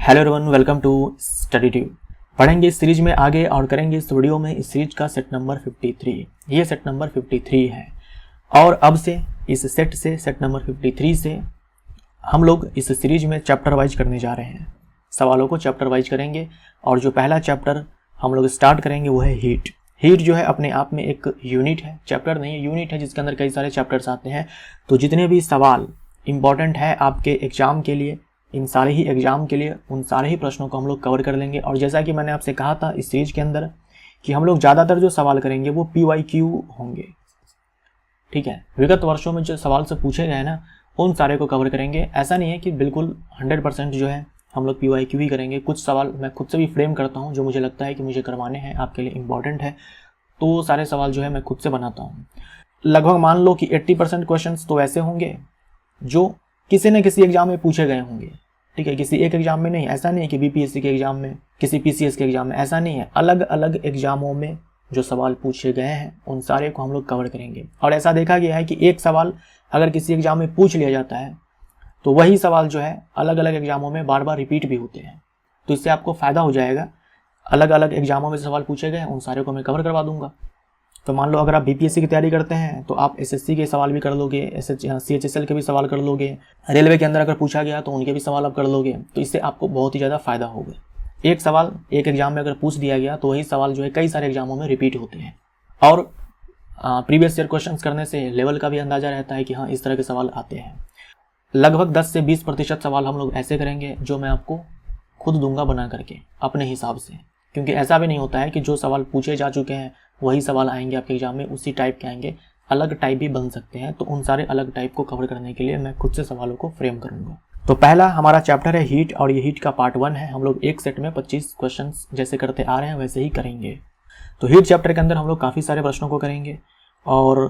Hello everyone, welcome to study tube. पढ़ेंगे इस series में आगे और करेंगे इस वीडियो में इस सीरीज का सेट नंबर 53। ये सेट नंबर 53 है और अब से इस सेट नंबर 53 से हम लोग इस सीरीज में चैप्टर वाइज करने जा रहे हैं। सवालों को चैप्टर वाइज करेंगे और जो पहला चैप्टर हम लोग स्टार्ट करेंगे वो है हीट। हीट जो है अपने आप में एक यूनिट है, चैप्टर नहीं है, यूनिट है जिसके अंदर कई सारे चैप्टर्स आते हैं। तो जितने भी सवाल इंपॉर्टेंट है आपके एग्जाम के लिए, इन सारे ही एग्जाम के लिए, उन सारे ही प्रश्नों को हम लोग कवर कर लेंगे। और जैसा कि मैंने आपसे कहा था इस सीरीज के अंदर कि हम लोग ज़्यादातर जो सवाल करेंगे वो PYQ होंगे, ठीक है। विगत वर्षों में जो सवाल से पूछे गए ना उन सारे को कवर करेंगे। ऐसा नहीं है कि बिल्कुल 100% जो है हम लोग PYQ ही करेंगे। कुछ सवाल मैं खुद से भी फ्रेम करता हूँ जो मुझे लगता है कि मुझे करवाने हैं, आपके लिए इंपॉर्टेंट है, तो सारे सवाल जो है मैं खुद से बनाता हूँ। लगभग मान लो कि 80% क्वेश्चन तो ऐसे होंगे जो किसी न किसी एग्जाम में पूछे गए होंगे, ठीक है। किसी एक एग्जाम में नहीं, ऐसा नहीं है कि BPSC के एग्जाम में, किसी PCS के एग्जाम में, ऐसा नहीं है। अलग अलग एग्जामों में जो सवाल पूछे गए हैं उन सारे को हम लोग कवर करेंगे। और ऐसा देखा गया है कि एक सवाल अगर किसी एग्जाम में पूछ लिया जाता है तो वही सवाल जो है अलग अलग एग्जामों में बार बार रिपीट भी होते हैं। तो इससे आपको फ़ायदा हो जाएगा। अलग अलग एग्जामों में सवाल पूछे गए उन सारे को मैं कवर करवा दूंगा। तो मान लो अगर आप BPSC की तैयारी करते हैं तो आप SSC के सवाल भी कर लोगे, CHSL के भी सवाल कर लोगे, रेलवे के अंदर अगर पूछा गया तो उनके भी सवाल आप कर लोगे। तो इससे आपको बहुत ही ज़्यादा फायदा होगा। एक सवाल एक एग्जाम में अगर पूछ दिया गया तो वही सवाल जो है कई सारे एग्जामों में रिपीट होते हैं। और प्रीवियस ईयर क्वेश्चन करने से लेवल का भी अंदाजा रहता है कि हाँ इस तरह के सवाल आते हैं। लगभग 10 से 20% सवाल हम लोग ऐसे करेंगे जो मैं आपको खुद दूंगा बना करके अपने हिसाब से, क्योंकि ऐसा भी नहीं होता है कि जो सवाल पूछे जा चुके हैं वही सवाल आएंगे आपके एग्जाम में, उसी टाइप के आएंगे। अलग टाइप भी बन सकते हैं। तो उन सारे अलग टाइप को कवर करने के लिए मैं खुद से सवालों को फ्रेम करूंगा। तो पहला हमारा चैप्टर है हीट और ये हीट का पार्ट 1 है। हम लोग एक सेट में 25 क्वेश्चन जैसे करते आ रहे हैं वैसे ही करेंगे। तो हीट चैप्टर के अंदर हम लोग काफ़ी सारे प्रश्नों को करेंगे और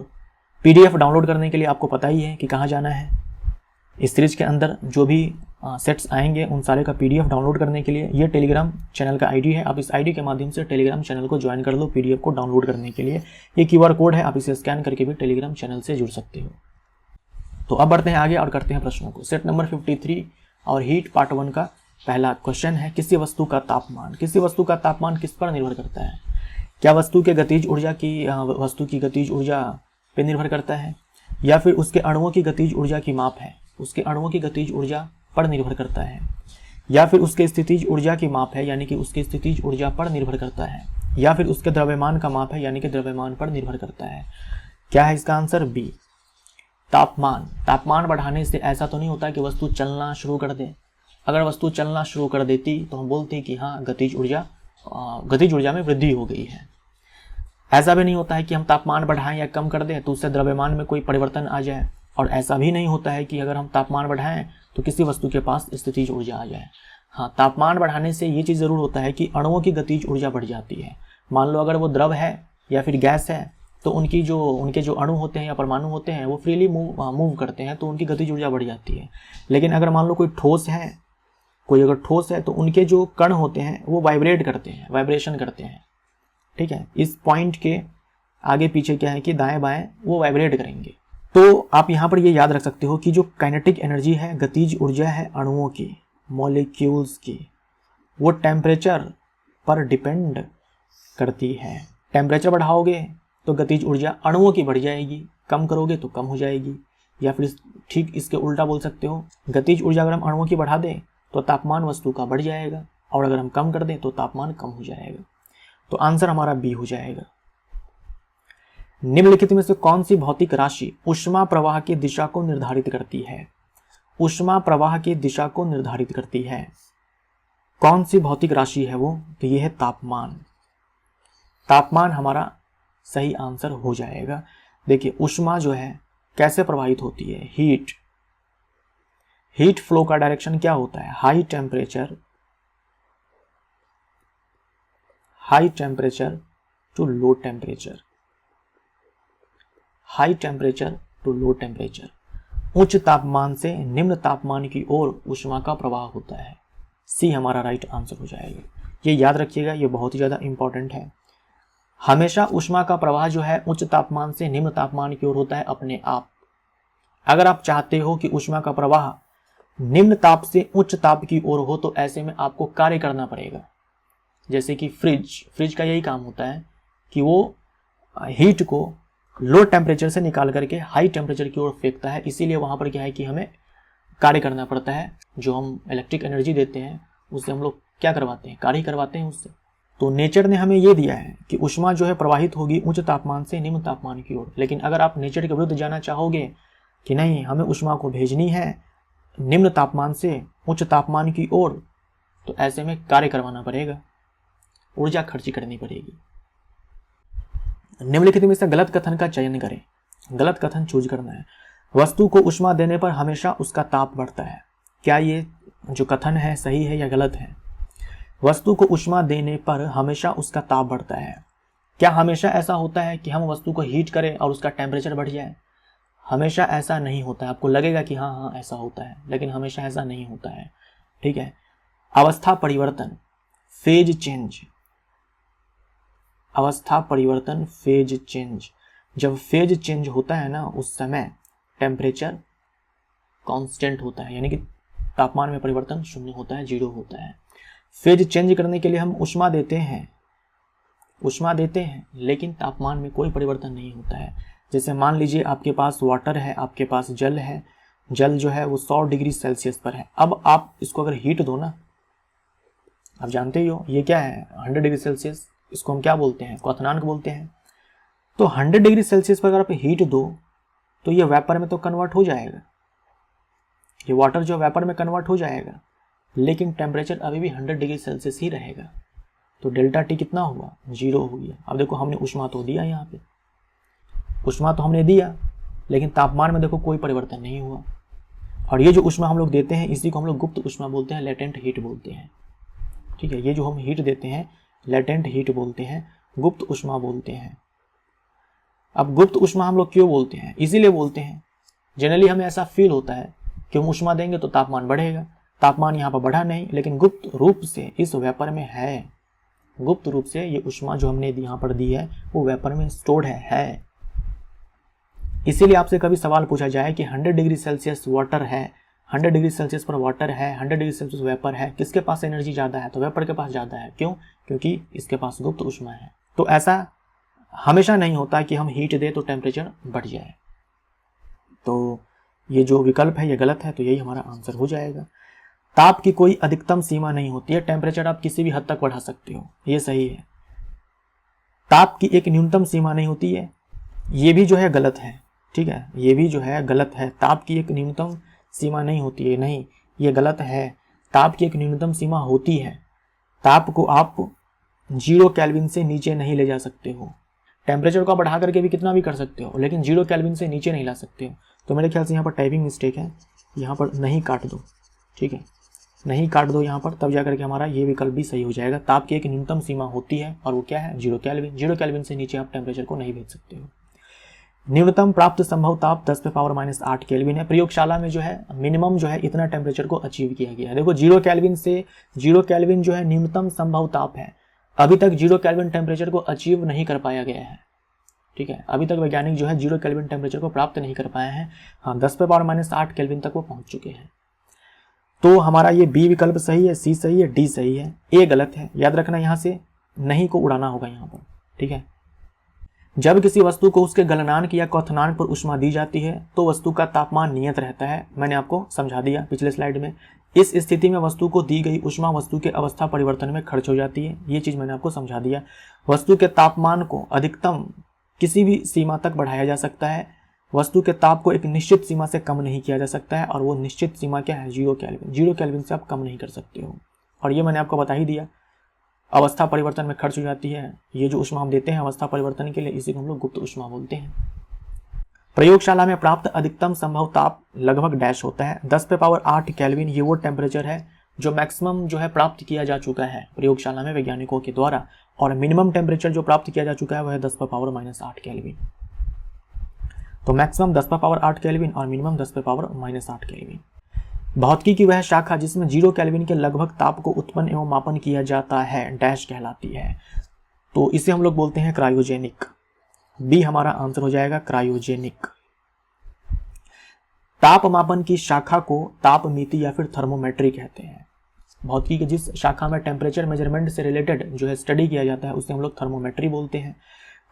PDF डाउनलोड करने के लिए आपको पता ही है कि कहाँ जाना है। इस सीरीज के अंदर जो भी सेट्स आएंगे उन सारे का PDF डाउनलोड करने के लिए ये टेलीग्राम चैनल का ID है। आप इस ID के माध्यम से टेलीग्राम चैनल को ज्वाइन कर लो PDF को डाउनलोड करने के लिए। ये QR कोड है, आप इसे स्कैन करके भी टेलीग्राम चैनल से जुड़ सकते हो। तो अब बढ़ते हैं आगे और करते हैं प्रश्नों को। सेट नंबर 53 और हीट पार्ट 1 का पहला क्वेश्चन है, किसी वस्तु का तापमान। किसी वस्तु का तापमान किस पर निर्भर करता है? क्या वस्तु के गतिज ऊर्जा की वस्तु की गतिज ऊर्जा पर निर्भर करता है, या फिर उसके अणुओं की गतिज ऊर्जा की माप है, उसके अणुओं की गतिज ऊर्जा पर निर्भर करता है, या फिर उसके स्थितिज ऊर्जा की माप है यानी कि उसके स्थितिज ऊर्जा पर निर्भर करता है, या फिर उसके द्रव्यमान का माप है यानी कि द्रव्यमान पर निर्भर करता है? क्या है इसका आंसर? B, तापमान। तापमान बढ़ाने से ऐसा तो नहीं होता कि वस्तु चलना शुरू कर दे। अगर वस्तु चलना शुरू कर देती तो हम बोलते कि हाँ गतिज ऊर्जा में वृद्धि हो गई है। ऐसा भी नहीं होता है कि हम तापमान बढ़ाएं या कम कर दें तो उससे द्रव्यमान में कोई परिवर्तन आ जाए। और ऐसा भी नहीं होता है कि अगर हम तापमान बढ़ाएं तो किसी वस्तु के पास स्थितिज ऊर्जा आ जाए। हाँ, तापमान बढ़ाने से ये चीज़ ज़रूर होता है कि अणुओं की गतिज ऊर्जा बढ़ जाती है। मान लो अगर वो द्रव है या फिर गैस है तो उनके जो अणु होते हैं या परमाणु होते हैं वो फ्रीली मूव करते हैं, तो उनकी गतिज ऊर्जा बढ़ जाती है। लेकिन अगर मान लो कोई ठोस है तो उनके जो कण होते हैं वो वाइब्रेट करते हैं, वाइब्रेशन करते हैं, ठीक है। इस पॉइंट के आगे पीछे क्या है कि दाएं बाएं वो वाइब्रेट करेंगे। तो आप यहाँ पर ये याद रख सकते हो कि जो काइनेटिक एनर्जी है, गतिज ऊर्जा है अणुओं की, मॉलिक्यूल्स की, वो टेम्परेचर पर डिपेंड करती है। टेम्परेचर बढ़ाओगे तो गतिज ऊर्जा अणुओं की बढ़ जाएगी, कम करोगे तो कम हो जाएगी। या फिर ठीक इसके उल्टा बोल सकते हो, गतिज ऊर्जा अगर हम अणुओं की बढ़ा दें तो तापमान वस्तु का बढ़ जाएगा, और अगर हम कम कर दें तो तापमान कम हो जाएगा। तो आंसर हमारा B हो जाएगा। निम्नलिखित में से कौन सी भौतिक राशि ऊष्मा प्रवाह की दिशा को निर्धारित करती है? ऊष्मा प्रवाह की दिशा को निर्धारित करती है कौन सी भौतिक राशि है वो? तो ये है तापमान। तापमान हमारा सही आंसर हो जाएगा। देखिए ऊष्मा जो है कैसे प्रवाहित होती है? हीट फ्लो का डायरेक्शन क्या होता है? High temperature to low temperature, high temperature to low temperature. उच्च तापमान से निम्न तापमान की ओर ऊष्मा का प्रवाह होता है। C हमारा राइट आंसर हो जाएगा। ये याद रखिएगा, ये बहुत ही ज़्यादा इंपॉर्टेंट है। हमेशा ऊष्मा का प्रवाह जो है उच्च तापमान से निम्न तापमान की ओर होता है अपने आप। अगर आप चाहते हो कि ऊष्मा का प्रवाह निम्न ताप से उच्च ताप की ओर हो तो ऐसे में आपको कार्य करना पड़ेगा। जैसे कि फ्रिज का यही काम होता है कि वो हीट को लो टेम्परेचर से निकाल करके हाई टेम्परेचर की ओर फेंकता है, इसीलिए वहाँ पर क्या है कि हमें कार्य करना पड़ता है। जो हम इलेक्ट्रिक एनर्जी देते हैं उससे हम लोग क्या करवाते हैं, कार्य करवाते हैं उससे। तो नेचर ने हमें ये दिया है कि ऊष्मा जो है प्रवाहित होगी उच्च तापमान से निम्न तापमान की ओर। लेकिन अगर आप नेचर के विरुद्ध जाना चाहोगे कि नहीं हमें ऊष्मा को भेजनी है निम्न तापमान से उच्च तापमान की ओर, तो ऐसे में कार्य करवाना पड़ेगा, ऊर्जा खर्च करनी पड़ेगी। निम्नलिखित में से गलत कथन का चयन करें। गलत कथन चूज करना है। वस्तु को ऊष्मा देने पर हमेशा उसका ताप बढ़ता है। क्या ये जो कथन है सही है या गलत है? वस्तु को ऊष्मा देने पर हमेशा उसका ताप बढ़ता है। क्या हमेशा ऐसा होता है कि हम वस्तु को हीट करें और उसका टेम्परेचर बढ़ जाए? हमेशा ऐसा नहीं होता है। आपको लगेगा कि हाँ ऐसा होता है, लेकिन हमेशा ऐसा नहीं होता है। ठीक है। अवस्था परिवर्तन, फेज चेंज। अवस्था परिवर्तन, फेज चेंज। जब फेज चेंज होता है ना उस समय टेम्परेचर कांस्टेंट होता है, यानी कि तापमान में परिवर्तन शून्य होता है, 0 होता है। फेज चेंज करने के लिए हम ऊष्मा देते हैं, लेकिन तापमान में कोई परिवर्तन नहीं होता है। जैसे मान लीजिए आपके पास वाटर है, आपके पास जल है, जल जो है वो 100 डिग्री सेल्सियस पर है। अब आप इसको अगर हीट दो ना, आप जानते ही हो ये क्या है 100 डिग्री सेल्सियस, इसको हम क्या बोलते हैं, क्वथनांक बोलते हैं। तो 100 डिग्री सेल्सियस पर अगर आप हीट दो तो ये वेपर में तो कन्वर्ट हो जाएगा, ये वाटर जो वेपर में कन्वर्ट हो जाएगा, लेकिन टेम्परेचर अभी भी 100 डिग्री सेल्सियस ही रहेगा। तो डेल्टा टी कितना हुआ, 0 हो गया। अब देखो हमने ऊष्मा तो दिया, यहाँ पे ऊष्मा तो हमने दिया, लेकिन तापमान में देखो कोई परिवर्तन नहीं हुआ। और ये जो ऊष्मा हम लोग देते हैं इसी को हम लोग गुप्त ऊष्मा बोलते हैं, लेटेंट हीट बोलते हैं। ठीक है, ये जो हम हीट देते हैं लेटेंट हीट बोलते हैं, गुप्त ऊष्मा बोलते हैं। अब गुप्त ऊष्मा हम लोग क्यों बोलते हैं, इसीलिए बोलते हैं जनरली हमें ऐसा फील होता है कि हम ऊष्मा देंगे तो तापमान बढ़ेगा। तापमान यहाँ पर बढ़ा नहीं, लेकिन गुप्त रूप से इस वेपर में है, गुप्त रूप से ये ऊष्मा जो हमने यहाँ पर दी है वो वेपर में स्टोर्ड है। इसीलिए आपसे कभी सवाल पूछा जाए कि 100 डिग्री सेल्सियस वाटर है, 100 डिग्री सेल्सियस पर वाटर है, 100 डिग्री सेल्सियस वेपर है, किसके पास एनर्जी ज़्यादा है? तो वेपर के पास ज़्यादा है। क्यों? क्योंकि इसके पास गुप्त ऊष्मा है। तो ऐसा हमेशा नहीं होता कि हम हीट दें तो टेम्परेचर बढ़ जाए। तो ये जो विकल्प है ये गलत है, तो यही हमारा आंसर हो जाएगा। ताप की कोई अधिकतम सीमा नहीं होती है, टेम्परेचर आप किसी भी हद तक बढ़ा सकते हो, ये सही है। ताप की एक न्यूनतम सीमा नहीं होती है, ये भी जो है गलत है। ठीक है, ये भी जो है गलत है। ताप की एक न्यूनतम सीमा नहीं होती है, नहीं, ये गलत है। ताप की एक न्यूनतम सीमा होती है। ताप को आप 0 केल्विन से नीचे नहीं ले जा सकते हो। टेम्परेचर को आप बढ़ा करके भी कितना भी कर सकते हो, लेकिन 0 केल्विन से नीचे नहीं ला सकते हो। तो मेरे ख्याल से यहाँ पर टाइपिंग मिस्टेक है, यहाँ पर नहीं काट दो। ठीक है, नहीं काट दो यहाँ पर, तब जाकर के हमारा ये विकल्प भी सही हो जाएगा। ताप की एक न्यूनतम सीमा होती है और वो क्या है, 0 केल्विन। 0 केल्विन से नीचे आप टेम्परेचर को नहीं भेज सकते हो। न्यूनतम प्राप्त संभव ताप 10⁻⁸ केल्विन है। प्रयोगशाला में जो है मिनिमम जो है इतना टेम्परेचर को अचीव किया गया है। देखो 0 केल्विन से 0 केल्विन जो है न्यूनतम संभव ताप है। अभी तक 0 केल्विन टेम्परेचर को अचीव नहीं कर पाया गया है। ठीक है, अभी तक वैज्ञानिक जो है 0 केल्विन टेम्परेचर को प्राप्त नहीं कर पाए हैं। हाँ, 10⁻⁸ केल्विन तक वो पहुंच चुके हैं। तो हमारा ये बी विकल्प सही है, सी सही है, डी सही है, ए गलत है। याद रखना, यहाँ से नहीं को उड़ाना होगा यहाँ पर। ठीक है, जब किसी वस्तु को उसके गलनांक या क्वथनांक पर ऊष्मा दी जाती है तो वस्तु का तापमान नियत रहता है। मैंने आपको समझा दिया पिछले स्लाइड में। इस स्थिति में वस्तु को दी गई ऊष्मा वस्तु के अवस्था परिवर्तन में खर्च हो जाती है। ये चीज मैंने आपको समझा दिया। वस्तु के तापमान को अधिकतम किसी भी सीमा तक बढ़ाया जा सकता है। वस्तु के ताप को एक निश्चित सीमा से कम नहीं किया जा सकता है, और वो निश्चित सीमा क्या है, 0 केल्विन। 0 केल्विन से आप कम नहीं कर सकते हो। और ये मैंने आपको बता ही दिया, अवस्था परिवर्तन में खर्च हो जाती है। ये जो ऊष्मा हम देते हैं अवस्था परिवर्तन के लिए, इसी को हम लोग गुप्त ऊष्मा बोलते हैं। प्रयोगशाला में प्राप्त अधिकतम संभव ताप लगभग डैश होता है 10⁸ केल्विन। ये वो टेम्परेचर है जो मैक्सिमम जो है प्राप्त किया जा चुका है प्रयोगशाला में वैज्ञानिकों के द्वारा, और मिनिमम टेम्परेचर जो प्राप्त किया जा चुका है वह है 10⁻⁸ केल्विन। तो मैक्सिमम 10⁸ केल्विन और मिनिमम 10⁻⁸ केल्विन। भौतिकी की वह शाखा जिसमें 0 केल्विन के लगभग ताप को उत्पन्न एवं मापन किया जाता है डैश कहलाती है। तो इसे हम लोग बोलते हैं क्रायोजेनिक। बी हमारा आंसर हो जाएगा, क्रायोजेनिक। ताप मापन की शाखा को तापमिति या फिर थर्मोमेट्री कहते हैं। भौतिकी के जिस शाखा में टेम्परेचर मेजरमेंट से रिलेटेड जो है स्टडी किया जाता है उसे हम लोग थर्मोमेट्री बोलते हैं।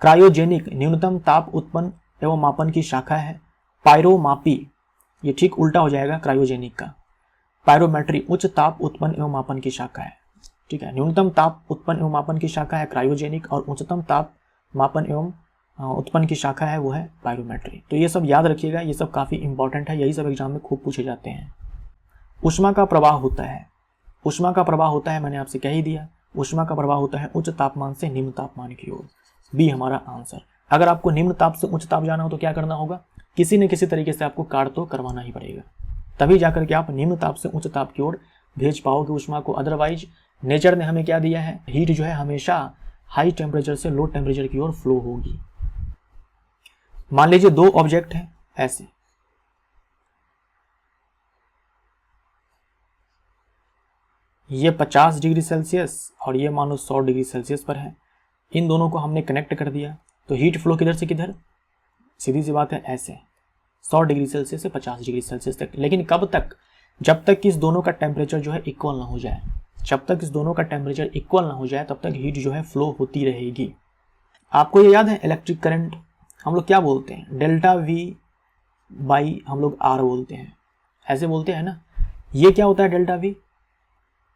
क्रायोजेनिक न्यूनतम ताप उत्पन्न एवं मापन की शाखा है। पायरोमापी, ये ठीक उल्टा हो जाएगा क्रायोजेनिक का। पायरोमेट्री उच्च ताप उत्पन्न एवं मापन की शाखा है, ठीक है। न्यूनतम ताप उत्पन्न एवं मापन की शाखा है क्रायोजेनिक, और उच्चतम ताप मापन एवं उत्पन्न की शाखा है वो है पायरोमेट्री। तो ये सब याद रखिएगा, ये सब काफ़ी इंपॉर्टेंट है, यही सब एग्जाम में खूब पूछे जाते हैं। ऊष्मा का प्रवाह होता है, ऊष्मा का प्रवाह होता है, मैंने आपसे कह ही दिया, ऊष्मा का प्रवाह होता है उच्च तापमान से निम्न तापमान की ओर। बी हमारा आंसर। अगर आपको निम्न ताप से उच्च ताप जाना हो तो क्या करना होगा, किसी न किसी तरीके से आपको कार्य तो करवाना ही पड़ेगा, तभी जाकर के आप निम्न ताप से उच्च ताप की ओर भेज पाओगे ऊष्मा को। अदरवाइज नेचर ने हमें क्या दिया है, हीट जो है हमेशा हाई टेम्परेचर से लो टेम्परेचर की ओर फ्लो होगी। मान लीजिए दो ऑब्जेक्ट हैं ऐसे, ये 50 डिग्री सेल्सियस और ये मान लो 100 डिग्री सेल्सियस पर है। इन दोनों को हमने कनेक्ट कर दिया तो हीट फ्लो किधर से किधर, सीधी सी बात है ऐसे 100 डिग्री सेल्सियस से 50 डिग्री सेल्सियस तक। लेकिन कब तक, जब तक कि इस दोनों का टेम्परेचर जो है इक्वल ना हो जाए, जब तक इस दोनों का टेम्परेचर इक्वल ना हो जाए तब तक हीट जो है फ्लो होती रहेगी। आपको ये याद है इलेक्ट्रिक करंट हम लोग क्या बोलते हैं, डेल्टा वी बाई हम लोग आर बोलते हैं, ऐसे बोलते हैं ना। ये क्या होता है डेल्टा वी,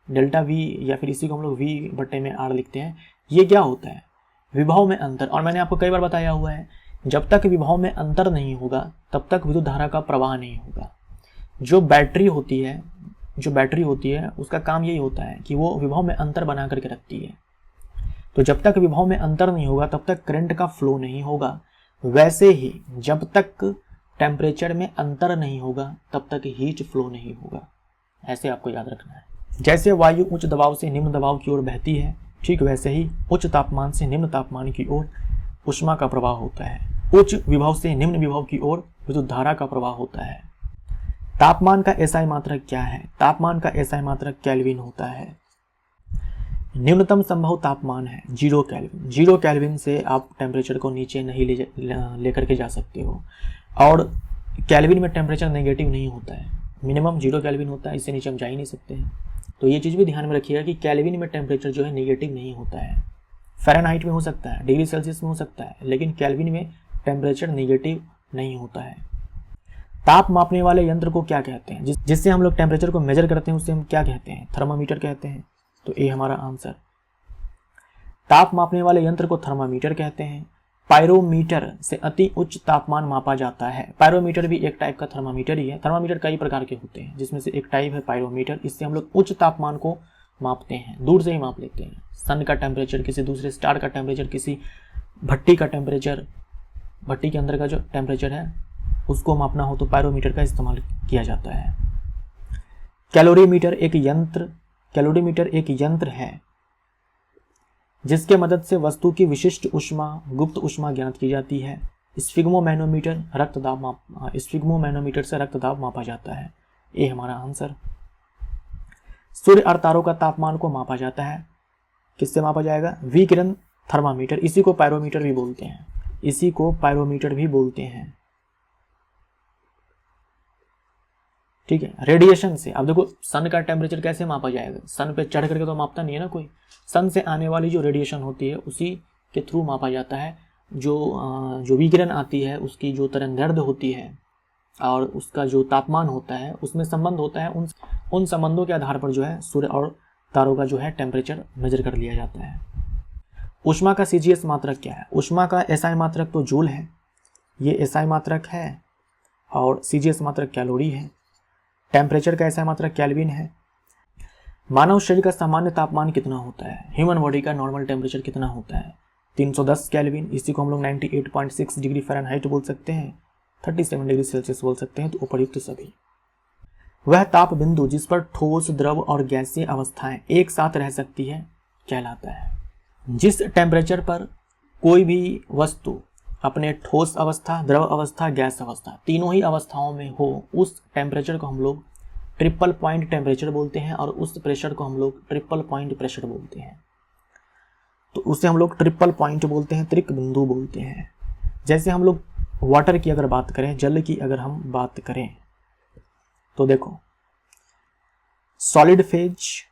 डेल्टा वी या फिर इसी को हम लोग वी बट्टे में आर लिखते हैं। ये क्या होता है, विभव में अंतर। और मैंने आपको कई बार बताया हुआ है, जब तक विभव में अंतर नहीं होगा तब तक विद्युत धारा का प्रवाह नहीं होगा। जो बैटरी होती है उसका काम यही होता है कि वो विभव में अंतर बना करके रखती है। तो जब तक विभव में अंतर नहीं होगा तब तक करंट का फ्लो नहीं होगा। वैसे ही जब तक टेम्परेचर में अंतर नहीं होगा तब तक हीट फ्लो नहीं होगा, ऐसे आपको याद रखना है। जैसे वायु उच्च दबाव से निम्न दबाव की ओर बहती है, ठीक वैसे ही उच्च तापमान से निम्न तापमान की ओर ऊष्मा का प्रवाह होता है। उच्च विभव से निम्न विभव की ओर विद्युत धारा का प्रवाह होता है। तापमान का एसआई मात्रक क्या है, तापमान का एसआई मात्रक केल्विन होता है। न्यूनतम संभव तापमान है 0 केल्विन। 0 केल्विन से आप टेम्परेचर को नीचे नहीं लेकर के जा सकते हो, और केल्विन में टेम्परेचर नेगेटिव नहीं होता है, मिनिमम 0 केल्विन होता है, इससे नीचे हम जा ही नहीं सकते हैं। तो ये चीज़ भी ध्यान में रखिएगा कि केल्विन में टेम्परेचर जो है नेगेटिव नहीं होता है। फ़ारेनहाइट में हो सकता है, डिग्री सेल्सियस में हो सकता है, लेकिन केल्विन में टेम्परेचर नेगेटिव नहीं होता है। ताप मापने वाले यंत्र को क्या कहते हैं, जिससे हम लोग टेम्परेचर को मेजर करते हैं उसे हम क्या कहते हैं, थर्मामीटर कहते हैं। तो ये हमारा आंसर। ताप मापने वाले यंत्र को थर्मामीटर कहते हैं। पायरोमीटर से अति उच्च तापमान मापा जाता है। पायरोमीटर भी एक टाइप का थर्मामीटर ही है। थर्मामीटर कई प्रकार के होते हैं, जिसमें से एक टाइप है पायरोमीटर। इससे हम लोग उच्च तापमान को मापते हैं, दूर से ही माप लेते हैं। सन का टेम्परेचर, किसी दूसरे स्टार का टेम्परेचर, किसी भट्टी का टेम्परेचर, भट्टी के अंदर का जो टेम्परेचर है उसको मापना हो तो पायरोमीटर का इस्तेमाल किया जाता है। कैलोरीमीटर एक यंत्र है जिसके मदद से वस्तु की विशिष्ट ऊष्मा, गुप्त ऊष्मा ज्ञात की जाती है। स्फिग्मोमैनोमीटर से रक्तदाब मापा जाता है। ये हमारा आंसर। सूर्य और तारों का तापमान को मापा जाता है, किससे मापा जाएगा, विकिरण थर्मामीटर। इसी को पायरोमीटर भी बोलते हैं, ठीक है। रेडिएशन से, अब देखो सन का टेम्परेचर कैसे मापा जाएगा, सन पे चढ़ करके तो मापता नहीं है ना कोई। सन से आने वाली जो रेडिएशन होती है उसी के थ्रू मापा जाता है। जो विकिरण आती है उसकी जो तरंगदैर्घ्य होती है और उसका जो तापमान होता है उसमें संबंध होता है। उन संबंधों के आधार पर जो है सूर्य और तारों का जो है टेम्परेचर मेजर कर लिया जाता है। ऊष्मा का सीजीएस मात्रक क्या है, ऊष्मा का एसआई मात्रक तो जूल है, ये एसआई मात्रक है, और सीजीएस मात्रक कैलोरी है। टेम्परेचर का एसआई मात्रक केल्विन है। मानव शरीर का सामान्य तापमान कितना होता है, ह्यूमन बॉडी का नॉर्मल टेम्परेचर कितना होता है, 310 केल्विन। इसी को हम लोग 98.6 डिग्री फ़ारेनहाइट बोल सकते हैं, 37 डिग्री सेल्सियस बोल सकते हैं। तो उपर्युक्त सभी। वह ताप बिंदु जिस पर ठोस, द्रव और गैसीय अवस्थाएं एक साथ रह सकती है कहलाता है। जिस टेम्परेचर पर कोई भी वस्तु अपने ठोस अवस्था, द्रव अवस्था, गैस अवस्था, तीनों ही अवस्थाओं में हो, उस टेम्परेचर को हम लोग ट्रिपल पॉइंट टेम्परेचर बोलते हैं, और उस प्रेशर को हम लोग ट्रिपल पॉइंट प्रेशर बोलते हैं। तो उसे हम लोग ट्रिपल पॉइंट बोलते हैं, त्रिक बिंदु बोलते हैं। जैसे हम लोग वाटर की अगर बात करें, जल की अगर हम बात करें, तो देखो सॉलिड फेज,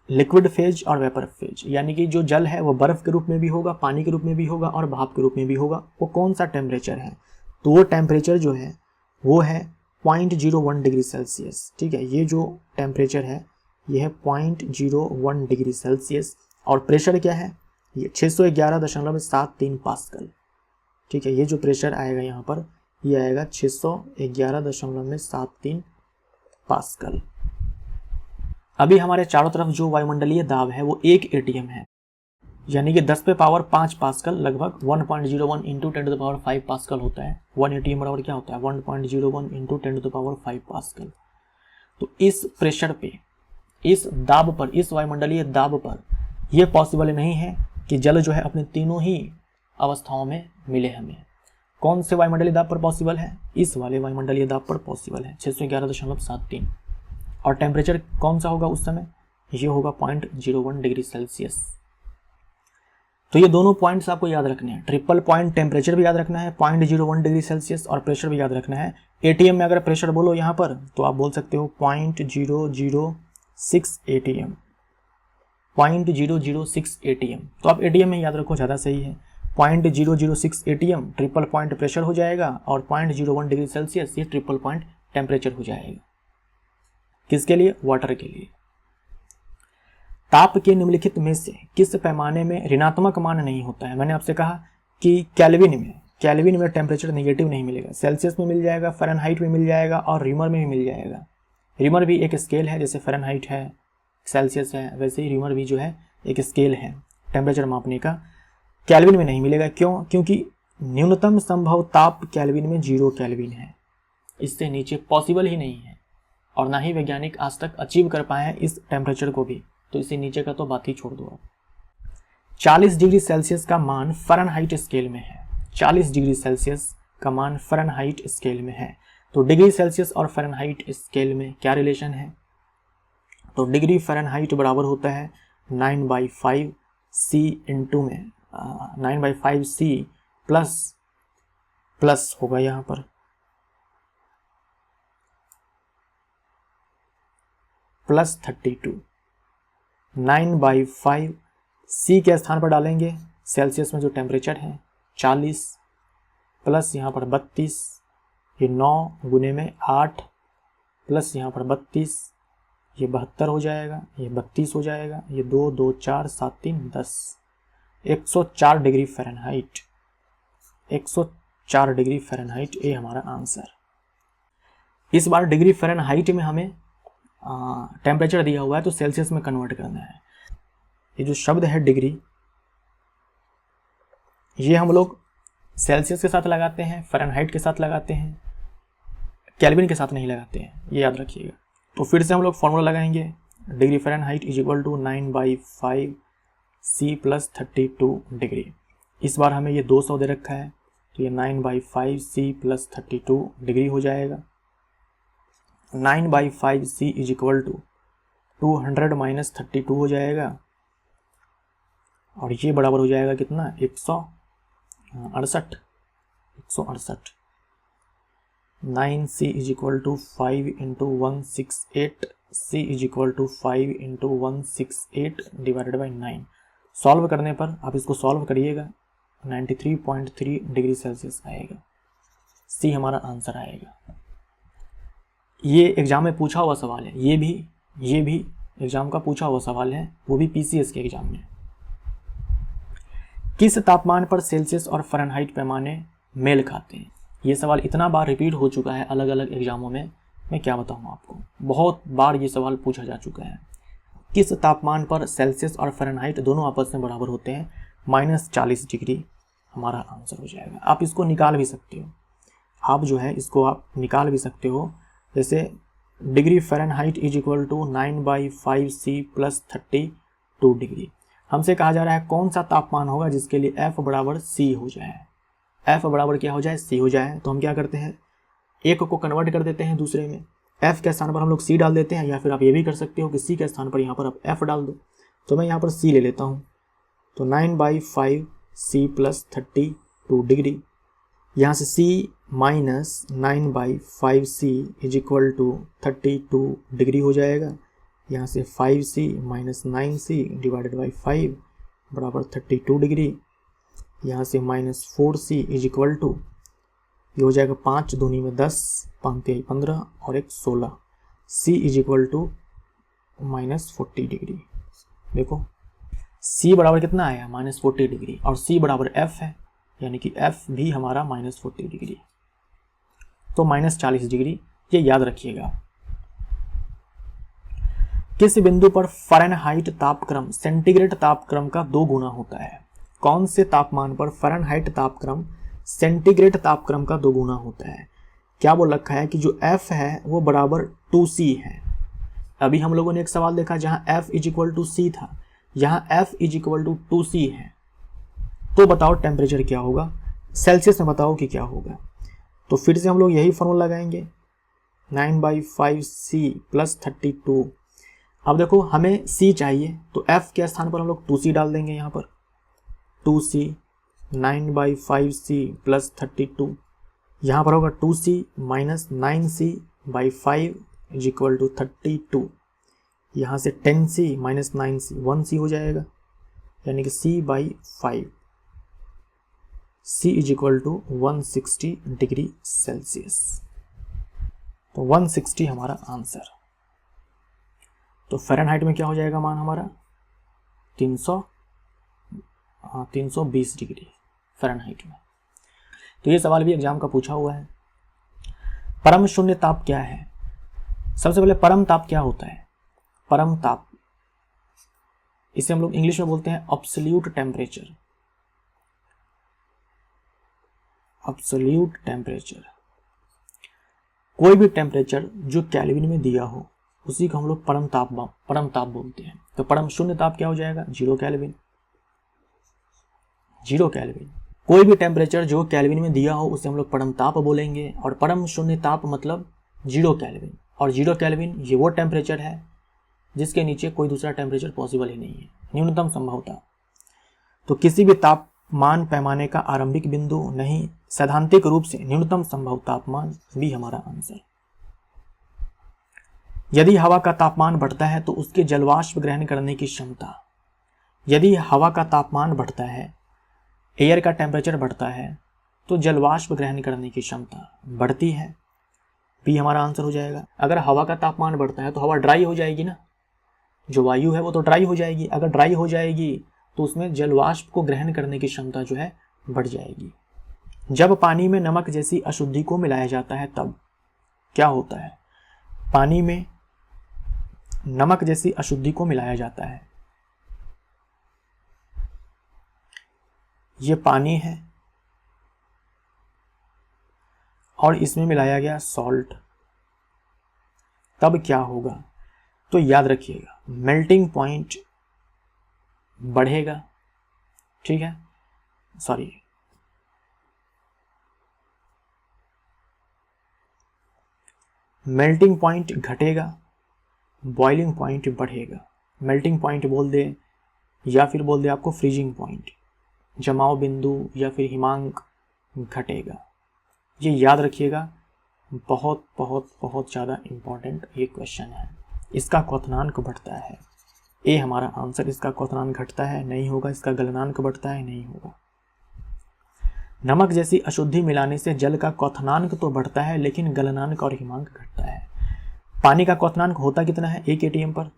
लिक्विड फेज और वेपर फेज, यानी कि जो जल है वो बर्फ के रूप में भी होगा, पानी के रूप में भी होगा और भाप के रूप में भी होगा। वो कौन सा टेम्परेचर है? तो वो टेम्परेचर जो है वो है 0.01 डिग्री सेल्सियस। ठीक है, ये जो टेम्परेचर है ये है 0.01 डिग्री सेल्सियस। और प्रेशर क्या है? ये 611.73 पास्कल। ठीक है, ये जो प्रेशर आएगा यहाँ पर ये आएगा 611.73 पास्कल। अभी हमारे चारों तरफ जो वायुमंडलीय दाब है वो 1 एटीएम है, यानी कि 10 पे पावर 5 पास्कल, लगभग 1.01 into 10 to the power 5 pascal होता है। 1 एटीएम बराबर क्या होता है? 1.01 into 10 to the power 5 pascal. तो इस प्रेशर पे, इस दाब पर, इस वायुमंडलीय दाब पर यह पॉसिबल नहीं है कि जल जो है अपने तीनों ही अवस्थाओं में मिले हमें। कौन से वायुमंडलीय दाब पर पॉसिबल है? इस वाले वायुमंडलीय दाब पर पॉसिबल है, 611.73। और टेम्परेचर कौन सा होगा उस समय? ये होगा 0.01 डिग्री सेल्सियस। तो ये दोनों पॉइंट्स आपको याद रखने हैं। ट्रिपल पॉइंट टेम्परेचर भी याद रखना है, 0.01 डिग्री सेल्सियस, और प्रेशर भी याद रखना है। एटीएम में अगर प्रेशर बोलो यहाँ पर तो आप बोल सकते हो 0.006 एटीएम, 0.006 एटीएम। तो आप एटीएम में याद रखो, ज़्यादा सही है। 0.006 एटीएम ट्रिपल पॉइंट प्रेशर हो जाएगा और 0.01 डिग्री सेल्सियस ये ट्रिपल पॉइंट टेम्परेचर हो जाएगा। किसके लिए? वाटर के लिए। ताप के निम्नलिखित में से किस पैमाने में ऋणात्मक मान नहीं होता है? मैंने आपसे कहा कि केल्विन में टेम्परेचर नेगेटिव नहीं मिलेगा। सेल्सियस में मिल जाएगा, फ़ारेनहाइट में मिल जाएगा और रिमर में भी मिल जाएगा। रिमर भी एक स्केल है, जैसे फ़ारेनहाइट है, सेल्सियस है, वैसे ही रिमर भी जो है एक स्केल है टेम्परेचर मापने का। केल्विन में नहीं मिलेगा। क्यों? क्योंकि न्यूनतम संभव ताप केल्विन में 0 केल्विन है, इससे नीचे पॉसिबल ही नहीं है, और ना ही वैज्ञानिक आज तक अचीव कर पाए हैं इस टेम्परेचर को भी। तो इससे नीचे का तो बात ही छोड़ दो आप। 40 डिग्री सेल्सियस का मान फ़ारेनहाइट स्केल में है। 40 डिग्री सेल्सियस का मान फ़ारेनहाइट स्केल में है। तो डिग्री सेल्सियस और फ़ारेनहाइट स्केल में क्या रिलेशन है? तो डिग्री फ़ारेनहाइट बराबर होता है 9/5 C इंटू में 9/5 C प्लस होगा यहाँ पर +32। 9/5 C के स्थान पर डालेंगे सेल्सियस में जो टेम्परेचर है 40 प्लस यहाँ पर 32, ये 9 गुने में 8 प्लस यहाँ पर 32, ये 72 हो जाएगा, ये 32 हो जाएगा, ये 2 2 4 7 3 10, 104 डिग्री फ़ारेनहाइट। 104 डिग्री फ़ारेनहाइट ये हमारा आंसर। इस बार डिग्री फ़ारेनहाइट में हमें टेम्परेचर दिया हुआ है तो सेल्सियस में कन्वर्ट करना है। ये जो शब्द है डिग्री, ये हम लोग सेल्सियस के साथ लगाते हैं, फ़ारेनहाइट के साथ लगाते हैं, केल्विन के साथ नहीं लगाते हैं, ये याद रखिएगा। तो फिर से हम लोग फॉर्मूला लगाएंगे। Degree Fahrenheit is equal to 9/5 C + 32 degree. इस बार हमें ये 200 दे रखा है, तो ये 9/5 C + 32 डिग्री हो जाएगा। 9/5 C इज इक्वल टू 200 - 32 हो जाएगा, और ये बराबर हो जाएगा कितना? 168। 9C is equal to 5 into 168, C is equal to 5 into 168 divided by 9। Solve करने पर आप इसको सॉल्व करिएगा, 93.3 डिग्री सेल्सियस आएगा। C हमारा आंसर आएगा। ये एग्जाम में पूछा हुआ सवाल है, ये भी एग्जाम का पूछा हुआ सवाल है, वो भी PCS के एग्जाम में। किस तापमान पर सेल्सियस और फ़ारेनहाइट पैमाने मेल खाते हैं? ये सवाल इतना बार रिपीट हो चुका है अलग अलग एग्जामों में, मैं क्या बताऊँ आपको, बहुत बार ये सवाल पूछा जा चुका है। किस तापमान पर सेल्सियस और फ़ारेनहाइट दोनों आपस में बराबर होते हैं? -40 डिग्री हमारा आंसर हो जाएगा। आप इसको निकाल भी सकते हो, आप जो है इसको आप निकाल भी सकते हो। जैसे degree Fahrenheit is equal to 9/5 C + 32 degree. हमसे कहा जा रहा है कौन सा तापमान होगा जिसके लिए F बराबर C हो जाए। F बराबर क्या हो जाए? C हो जाए। तो हम क्या करते हैं, एक को कन्वर्ट कर देते हैं दूसरे में, F के स्थान पर हम लोग C डाल देते हैं, या फिर आप ये भी कर सकते हो कि C के स्थान पर यहाँ पर आप F डाल दो। तो मैं यहाँ पर C ले लेता हूँ, तो 9/5 C + 32 डिग्री, यहाँ से C -9/5c is equal to 32 degree हो जाएगा। यहाँ से 5c minus 9c divided by 5 बराबर 32 डिग्री। यहाँ से -4c इज इक्वल टू, ये हो जाएगा 5 दूनी में 10, 5 तिहाई 15 और 1 16। c is equal to -40 degree. देखो c बराबर कितना आया -40 डिग्री और c बराबर f है, यानी कि f भी हमारा -40 डिग्री, तो -40 डिग्री, ये याद रखिएगा। किस बिंदु पर फ़ारेनहाइट तापक्रम सेंटीग्रेड तापक्रम का 2 गुना होता है? कौन से तापमान पर फ़ारेनहाइट तापक्रम सेंटीग्रेड तापक्रम का 2 गुना होता है? क्या बोल रखा है कि जो f है वो बराबर 2c है। अभी हम लोगों ने एक सवाल देखा जहां f is equal to c था, यहाँ f is equal to 2c है। तो बताओ टेम्परेचर क्या होगा, सेल्सियस में बताओ कि क्या होगा। तो फिर से हम लोग यही फॉर्मूला लगाएंगे 9/5c प्लस 32। अब देखो हमें c चाहिए तो f के स्थान पर हम लोग 2c डाल देंगे। यहाँ पर 2c 9/5c प्लस 32, यहाँ पर होगा 2c minus 9c/5 is equal to 32। यहाँ से 10c माइनस 9c 1c हो जाएगा, यानी कि c/5, c is equal to 160 degree Celsius. तो 160 हमारा आंसर। तो फ़ारेनहाइट में क्या हो जाएगा मान हमारा 320 डिग्री फ़ारेनहाइट में। तो ये सवाल भी एग्जाम का पूछा हुआ है। परम शून्य ताप क्या है? सबसे पहले परम ताप क्या होता है? परम ताप, इसे हम लोग इंग्लिश में बोलते हैं एब्सोल्यूट टेम्परेचर। एब्सोल्यूट टेम्परेचर, कोई भी टेम्परेचर जो केल्विन में दिया हो उसी को हम लोग परम ताप बोलते हैं। तो परम शून्य ताप क्या हो जाएगा 0 केल्विन। 0 केल्विन, कोई भी टेम्परेचर जो केल्विन में दिया हो उसे हम लोग परम ताप बोलेंगे। और परम शून्य ताप मतलब 0 केल्विन, और 0 केल्विन ये वो टेम्परेचर है जिसके नीचे कोई दूसरा टेम्परेचर पॉसिबल ही नहीं है, न्यूनतम संभवता। तो किसी भी तापमान पैमाने का आरंभिक बिंदु नहीं, सैद्धांतिक रूप से न्यूनतम संभव तापमान भी हमारा आंसर। यदि हवा का तापमान बढ़ता है तो उसके जलवाष्प ग्रहण करने की क्षमता, यदि हवा का तापमान बढ़ता है, एयर का टेम्परेचर बढ़ता है, तो जलवाष्प ग्रहण करने की क्षमता बढ़ती है, भी हमारा आंसर हो जाएगा। अगर हवा का तापमान बढ़ता है तो हवा ड्राई हो जाएगी ना, जो वायु है वो तो ड्राई हो जाएगी। अगर ड्राई हो जाएगी तो उसमें जलवाष्प को ग्रहण करने की क्षमता जो है बढ़ जाएगी। जब पानी में नमक जैसी अशुद्धि को मिलाया जाता है तब क्या होता है? पानी में नमक जैसी अशुद्धि को मिलाया जाता है, ये पानी है और इसमें मिलाया गया सॉल्ट, तब क्या होगा? तो याद रखिएगा मेल्टिंग पॉइंट बढ़ेगा, ठीक है, सॉरी मेल्टिंग पॉइंट घटेगा, बॉइलिंग पॉइंट बढ़ेगा। मेल्टिंग पॉइंट बोल दे या फिर बोल दे आपको फ्रीजिंग पॉइंट, जमाव बिंदु या फिर हिमांक घटेगा। ये याद रखिएगा, बहुत बहुत बहुत ज़्यादा इम्पॉर्टेंट ये क्वेश्चन है। इसका क्वथनांक बढ़ता है, ए हमारा आंसर। इसका क्वथनांक घटता है, नहीं होगा। इसका गलनांक बढ़ता है, नहीं होगा। नमक जैसी अशुद्धि मिलाने से जल का क्वथनांक तो बढ़ता है लेकिन गलनांक और हिमांक घटता है। पानी का क्वथनांक होता कितना है? 1 ATM पर,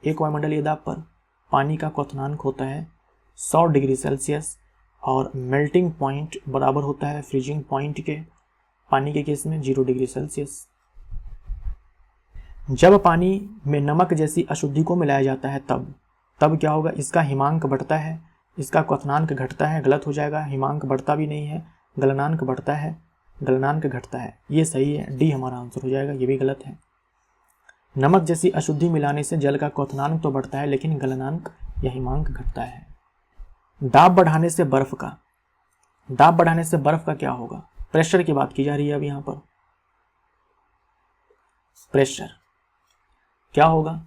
1 वायुमंडलीय दाब पर पानी का क्वथनांक होता है 100 डिग्री सेल्सियस, और मेल्टिंग पॉइंट बराबर होता है फ्रीजिंग पॉइंट के, पानी के केस में 0 डिग्री सेल्सियस। जब पानी में नमक जैसी अशुद्धि को मिलाया जाता है तब क्या होगा? इसका हिमांक बढ़ता है, इसका क्वथनांक घटता है। गलत हो जाएगा, हिमांक बढ़ता भी नहीं है, गलनांक बढ़ता है, गलनांक घटता है। ये सही है, डी हमारा आंसर हो जाएगा। ये भी गलत है। नमक जैसी अशुद्धि मिलाने से जल का क्वथनांक तो बढ़ता है लेकिन गलनांक या हिमांक घटता है। दाब बढ़ाने से बर्फ का क्या होगा? प्रेशर की बात की जा रही है अब यहाँ पर। प्रेशर क्या होगा?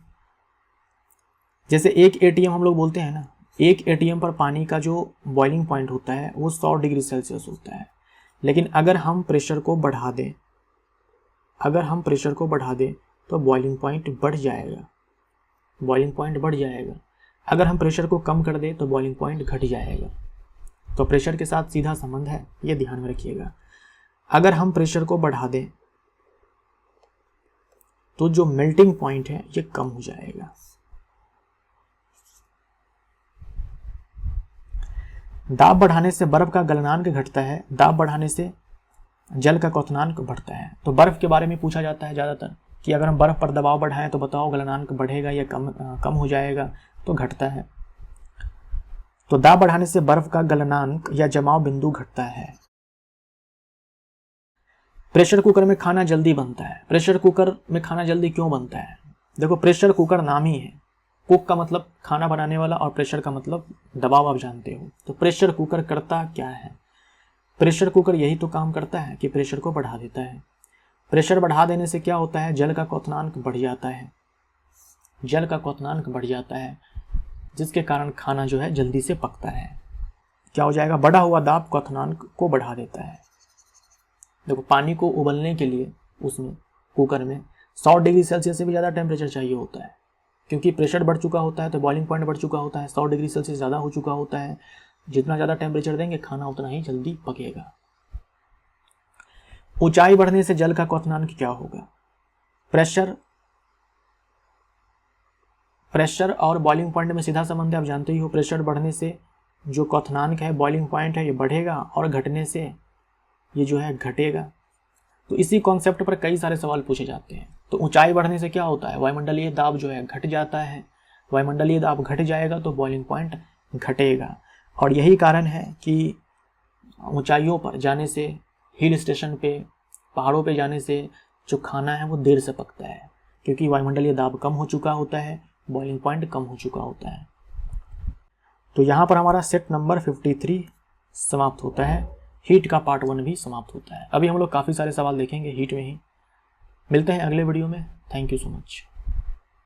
जैसे 1 ATM हम लोग बोलते हैं ना, 1 ATM पर पानी का जो बॉइलिंग पॉइंट होता है वो 100 डिग्री सेल्सियस होता है। लेकिन अगर हम प्रेशर को बढ़ा दें, तो बॉइलिंग पॉइंट बढ़ जाएगा, अगर हम प्रेशर को कम कर दें तो बॉइलिंग पॉइंट घट जाएगा। तो प्रेशर के साथ सीधा संबंध है, ये ध्यान में रखिएगा। अगर हम प्रेशर को बढ़ा दें तो जो मेल्टिंग पॉइंट है ये कम हो जाएगा। दाब बढ़ाने से बर्फ का गलनांक घटता है, दाब बढ़ाने से जल का क्वथनांक बढ़ता है। तो बर्फ के बारे में पूछा जाता है ज़्यादातर कि अगर हम बर्फ पर दबाव बढ़ाएं तो बताओ गलनांक बढ़ेगा या कम हो जाएगा, तो घटता है। तो दाब बढ़ाने से बर्फ का गलनांक या जमाव बिंदु घटता है। प्रेशर कुकर में खाना जल्दी बनता है। प्रेशर कुकर में खाना जल्दी क्यों बनता है? देखो, प्रेशर कुकर नाम ही है, कुक का मतलब खाना बनाने वाला और प्रेशर का मतलब दबाव, आप जानते हो। तो प्रेशर कुकर करता क्या है? प्रेशर कुकर यही तो काम करता है कि प्रेशर को बढ़ा देता है। प्रेशर बढ़ा देने से क्या होता है? जल का क्वथनांक बढ़ जाता है, जिसके कारण खाना जो है जल्दी से पकता है। क्या हो जाएगा? बढ़ा हुआ दाब क्वथनांक को बढ़ा देता है। देखो, पानी को उबलने के लिए उसमें कुकर में 100 डिग्री सेल्सियस से भी ज़्यादा टेम्परेचर चाहिए होता है, क्योंकि प्रेशर बढ़ चुका होता है तो बॉइलिंग पॉइंट बढ़ चुका होता है, 100 डिग्री सेल्सियस ज़्यादा हो चुका होता है। जितना ज़्यादा टेम्परेचर देंगे खाना उतना ही जल्दी पकेगा। ऊंचाई बढ़ने से जल का क्वथनांक क्या होगा? प्रेशर और बॉइलिंग पॉइंट में सीधा संबंध है, आप जानते ही हो। प्रेशर बढ़ने से जो क्वथनांक है, बॉइलिंग पॉइंट है, ये बढ़ेगा और घटने से ये जो है घटेगा। तो इसी कॉन्सेप्ट पर कई सारे सवाल पूछे जाते हैं। तो ऊंचाई बढ़ने से क्या होता है? वायुमंडलीय दाब जो है घट जाता है। वायुमंडलीय दाब घट जाएगा तो बॉइलिंग पॉइंट घटेगा। और यही कारण है कि ऊंचाइयों पर जाने से, हिल स्टेशन पे, पहाड़ों पे जाने से जो खाना है वो देर से पकता है, क्योंकि वायुमंडलीय दाब कम हो चुका होता है, बॉइलिंग पॉइंट कम हो चुका होता है। तो यहाँ पर हमारा सेट नंबर 53 समाप्त होता है। हीट का पार्ट 1 भी समाप्त होता है। अभी हम लोग काफ़ी सारे सवाल देखेंगे हीट में ही। मिलते हैं अगले वीडियो में। Thank you so much.